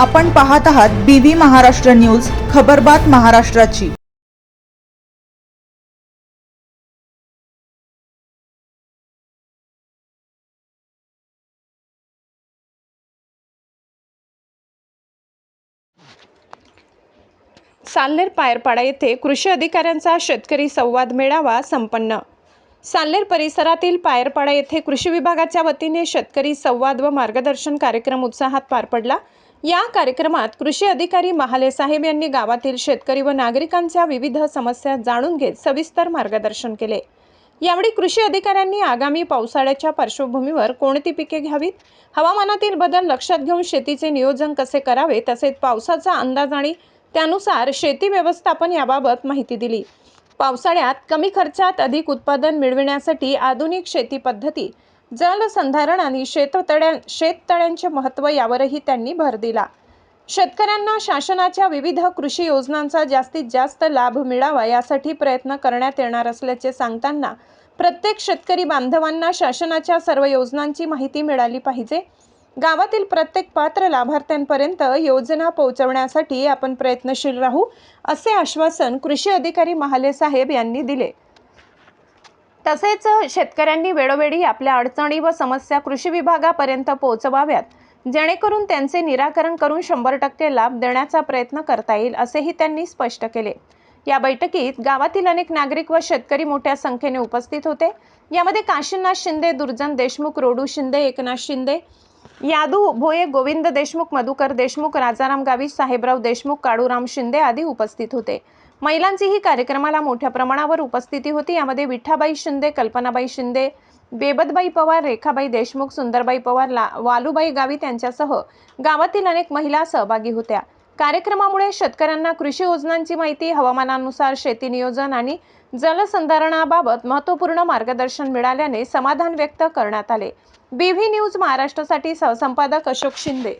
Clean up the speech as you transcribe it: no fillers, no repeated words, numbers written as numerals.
आपण पाहत आहात BV महाराष्ट्र न्यूज, खबरबात महाराष्ट्राची। साल्हेर पायरपाडा येथे कृषी अधिकाऱ्यांचा शेतकरी संवाद मेळावा संपन्न। साल्हेर परिसरातील पायरपाडा येथे कृषी विभागाच्या वतीने शेतकरी संवाद व मार्गदर्शन कार्यक्रम उत्साहात पार पडला। या कार्यक्रमात कृषी अधिकारी महाले साहेब यांनी गावातील शेतकरी व नागरिकांच्या विविध समस्या जाणून घेत सविस्तर मार्गदर्शन केले। यावेळी कृषी अधिकाऱ्यांनी आगामी पावसाळ्याच्या पार्श्वभूमीवर कोणती पिके घ्यावीत, हवामानातील बदल लक्षात घेऊन शेतीचे नियोजन कसे करावे, तसेच पावसाचा अंदाज आणि त्यानुसार शेती व्यवस्थापन याबाबत माहिती दिली। पावसाळ्यात कमी खर्चात अधिक उत्पादन मिळविण्यासाठी आधुनिक शेती पद्धती, जलसंधारण आणि शेततळ्यांचे महत्त्व यावरही त्यांनी भर दिला। शेतकऱ्यांना शासनाच्या विविध कृषी योजनांचा जास्तीत जास्त लाभ मिळावा यासाठी प्रयत्न करण्यात येणार असल्याचे सांगताना प्रत्येक शेतकरी बांधवांना शासनाच्या सर्व योजनांची माहिती मिळाली पाहिजे। गावातील प्रत्येक पात्र लाभार्थ्यांपर्यंत योजना पोहोचवण्यासाठी आपण प्रयत्नशील राहू, असे आश्वासन कृषी अधिकारी महाले साहेब यांनी दिले। तसेच शेतकऱ्यांनी वेळोवेळी आपल्या अडचणी व समस्या कृषी विभागापर्यंत पोहोचवाव्यात, जेणेकरून त्यांचे निराकरण करून 100% लाभ देण्याचा प्रयत्न करता येईल, असेही त्यांनी स्पष्ट केले। या बैठकीत गावातील अनेक नागरिक व शेतकरी मोठ्या संख्येने उपस्थित होते। यामध्ये काशीनाथ शिंदे, दुर्जन देशमुख, रोडू शिंदे, एकनाथ शिंदे, यादू भोये, गोविंद देशमुख, मधुकर देशमुख, राजाराम गावित, साहेबराव देशमुख, काळूराम शिंदे आदी उपस्थित होते। महिलांचीही कार्यक्रमाला मोठ्या प्रमाणावर उपस्थिती होती। यामध्ये विठाबाई शिंदे, कल्पनाबाई शिंदे, बेबदबाई पवार, रेखाबाई देशमुख, सुंदरबाई पवार, वालूबाई गावित यांच्यासह गावातील अनेक महिला सहभागी होत्या। कार्यक्रमामुळे शेतकऱ्यांना कृषी योजनांची माहिती, हवामानानुसार शेती नियोजन आणि जलसंधारणाबाबत महत्त्वपूर्ण मार्गदर्शन मिळाल्याने समाधान व्यक्त करण्यात आले। BV न्यूज महाराष्ट्रासाठी सहसंपादक अशोक शिंदे।